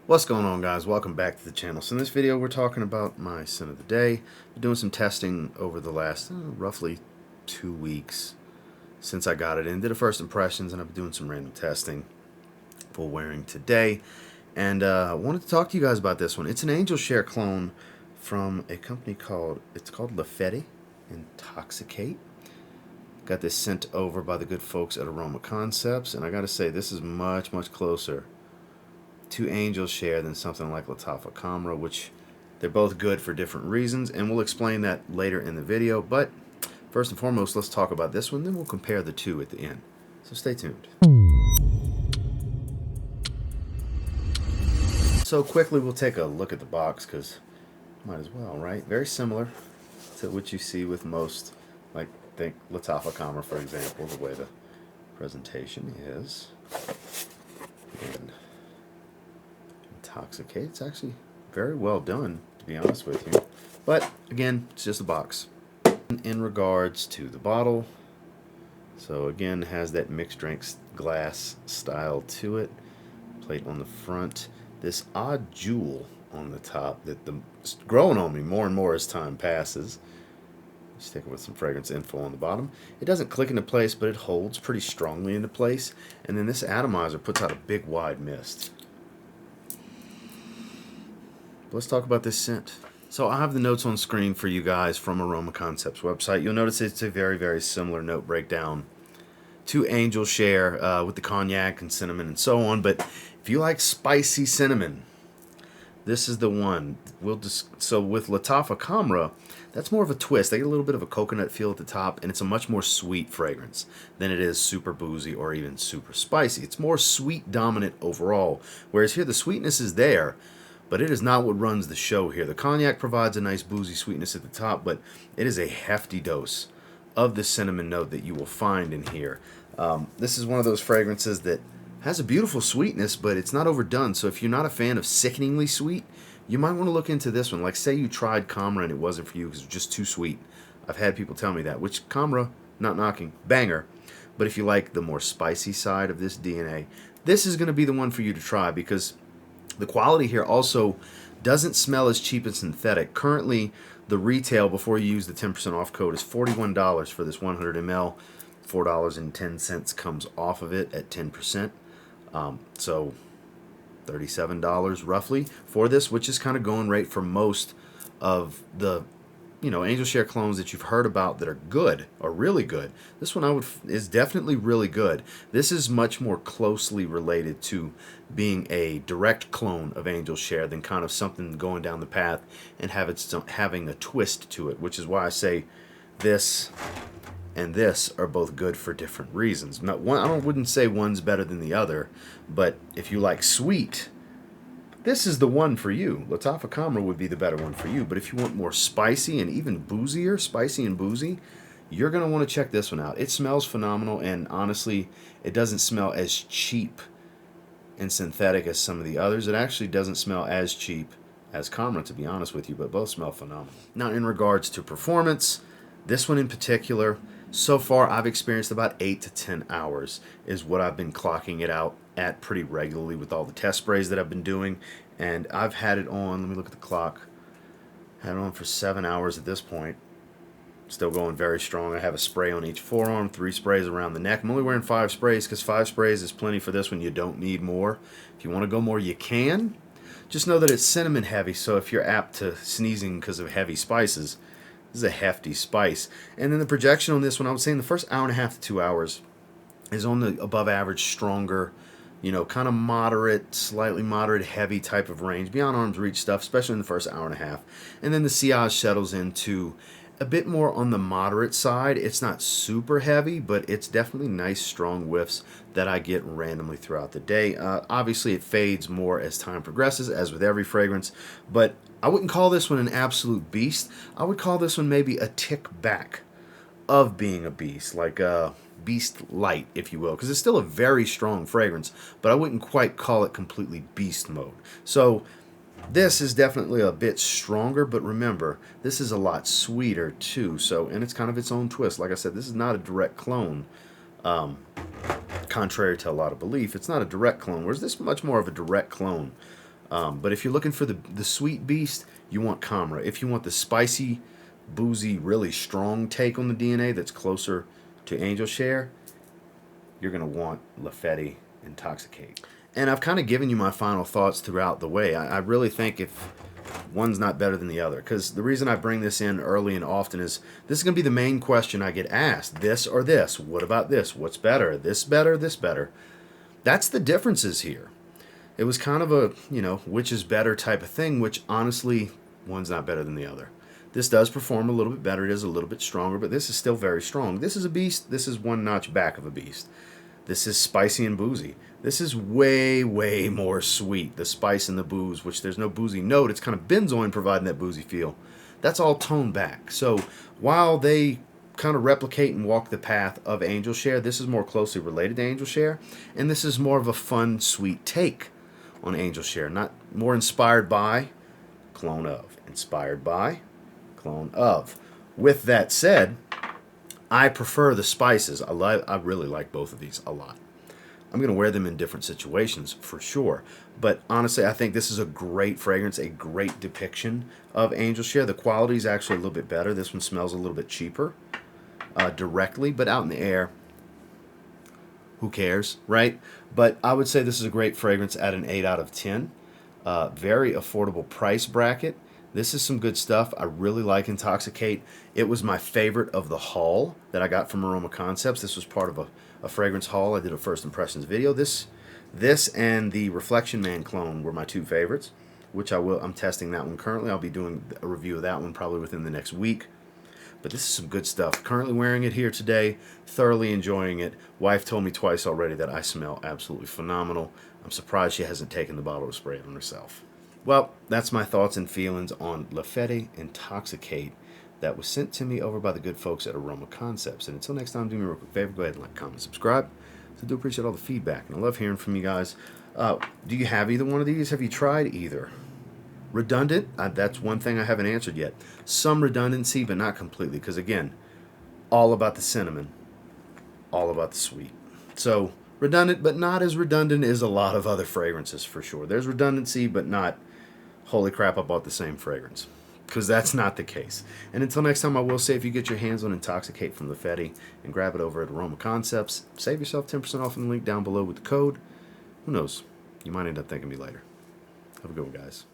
What's going on, guys? Welcome back to the channel. So in this video we're talking about my scent of the day. Been doing some testing over the last roughly 2 weeks since I got it in. Did a first impressions and I've been doing some random testing for wearing today. And I wanted to talk to you guys about this one. It's an Angel Share clone from a company called Fede Intoxicate. Got this sent over by the good folks at Aroma Concepts, and I gotta say this is much closer to Angel Share than something like Latafa Camra, which they're both good for different reasons, and we'll explain that later in the video. But first and foremost, let's talk about this one, then we'll compare the two at the end. So stay tuned. So quickly we'll take a look at the box, because might as well, right? Very similar to what you see with most, like think Latafa Camra, for example, the way the presentation is. And Intoxicate, it's actually very well done, to be honest with you. But again, it's just a box. In regards to the bottle, so again, has that mixed drinks glass style to it. Plate on the front. This odd jewel on the top that's growing on me more and more as time passes. Stick it with some fragrance info on the bottom. It doesn't click into place, but it holds pretty strongly into place. And then this atomizer puts out a big wide mist. Let's talk about this scent. So I have the notes on screen for you guys from Aroma Concepts website. You'll notice it's a very similar note breakdown to Angel Share with the cognac and cinnamon and so on. But if you like spicy cinnamon, this is the one. So with Latafa Camra, that's more of a twist. They get a little bit of a coconut feel at the top, and it's a much more sweet fragrance than it is super boozy or even super spicy. It's more sweet dominant overall, whereas here the sweetness is there, but it is not what runs the show here. The cognac provides a nice boozy sweetness at the top, but it is a hefty dose of the cinnamon note that you will find in here. This is one of those fragrances that has a beautiful sweetness, but it's not overdone. So if you're not a fan of sickeningly sweet, you might want to look into this one. Like say you tried Camra and it wasn't for you because it was just too sweet. I've had people tell me that, which Camra, not knocking, banger. But if you like the more spicy side of this DNA, this is going to be the one for you to try, because the quality here also doesn't smell as cheap as synthetic. Currently, the retail before you use the 10% off code is $41 for this 100 ml. $4.10 comes off of it at 10%. So $37 roughly for this, which is kind of going rate for most of the Angel Share clones that you've heard about that are good or really good. This one is definitely really good. This is much more closely related to being a direct clone of Angel Share than kind of something going down the path and having a twist to it, which is why I say this and this are both good for different reasons. I wouldn't say one's better than the other, but if you like sweet, this is the one for you. Latafa Camra would be the better one for you, but if you want more spicy and even boozier, spicy and boozy, you're going to want to check this one out. It smells phenomenal, and honestly, it doesn't smell as cheap and synthetic as some of the others. It actually doesn't smell as cheap as Camra, to be honest with you, but both smell phenomenal. Now, in regards to performance, this one in particular, so far I've experienced about 8 to 10 hours is what I've been clocking it out at pretty regularly with all the test sprays that I've been doing. And I've had it on, let me look at the clock, had it on for 7 hours at this point. Still going very strong. I have a spray on each forearm, 3 sprays around the neck. I'm only wearing 5 sprays because 5 sprays is plenty for this one. You don't need more. If you want to go more, you can. Just know that it's cinnamon heavy, so if you're apt to sneezing because of heavy spices, this is a hefty spice. And then the projection on this one, I would say in the first hour and a half to 2 hours is on the above average, stronger, kind of moderate, slightly moderate, heavy type of range, beyond arm's reach stuff, especially in the first hour and a half. And then the sillage settles into a bit more on the moderate side. It's not super heavy, but it's definitely nice, strong whiffs that I get randomly throughout the day. Obviously, it fades more as time progresses, as with every fragrance, but I wouldn't call this one an absolute beast. I would call this one maybe a tick back of being a beast, like a beast light, if you will, because it's still a very strong fragrance, but I wouldn't quite call it completely beast mode. So this is definitely a bit stronger, but remember, this is a lot sweeter too. So, and it's kind of its own twist. Like I said, this is not a direct clone. Contrary to a lot of belief, it's not a direct clone, whereas this is much more of a direct clone But if you're looking for the sweet beast, you want Camera. If you want the spicy, boozy, really strong take on the DNA that's closer to Angel Share, you're going to want Fede Intoxicate. And I've kind of given you my final thoughts throughout the way. I really think if one's not better than the other, because the reason I bring this in early and often is this is going to be the main question I get asked. This or this? What about this? What's better? This better? This better? That's the differences here. It was kind of a, which is better type of thing, which honestly, one's not better than the other. This does perform a little bit better. It is a little bit stronger, but this is still very strong. This is a beast. This is one notch back of a beast. This is spicy and boozy. This is way, way more sweet. The spice and the booze, which there's no boozy note. It's kind of benzoin providing that boozy feel. That's all toned back. So while they kind of replicate and walk the path of Angel Share, this is more closely related to Angel Share, and this is more of a fun, sweet take on Angel Share. Not more inspired by, clone of. Inspired by, clone of. With that said, I prefer the spices. I really like both of these a lot. I'm going to wear them in different situations for sure. But honestly, I think this is a great fragrance, a great depiction of Angel Share. The quality is actually a little bit better. This one smells a little bit cheaper directly, but out in the air, who cares, right? But I would say this is a great fragrance at an 8 out of 10. Very affordable price bracket. This is some good stuff. I really like Intoxicate. It was my favorite of the haul that I got from Aroma Concepts. This was part of a fragrance haul. I did a first impressions video. This and the Reflection Man clone were my two favorites, which I'm testing that one currently. I'll be doing a review of that one probably within the next week. But this is some good stuff. Currently wearing it here today, thoroughly enjoying it. Wife told me twice already that I smell absolutely phenomenal. I'm surprised she hasn't taken the bottle to spray it on herself. Well, that's my thoughts and feelings on Fede Intoxicate that was sent to me over by the good folks at Aroma Concepts. And until next time, do me a real quick favor. Go ahead and like, comment, subscribe. So I do appreciate all the feedback. And I love hearing from you guys. Do you have either one of these? Have you tried either? Redundant? That's one thing I haven't answered yet. Some redundancy, but not completely. Because again, all about the cinnamon. All about the sweet. So redundant, but not as redundant as a lot of other fragrances for sure. There's redundancy, but not, holy crap, I bought the same fragrance. Because that's not the case. And until next time, I will say if you get your hands on Intoxicate from Fede and grab it over at Aroma Concepts, save yourself 10% off in the link down below with the code. Who knows? You might end up thanking me later. Have a good one, guys.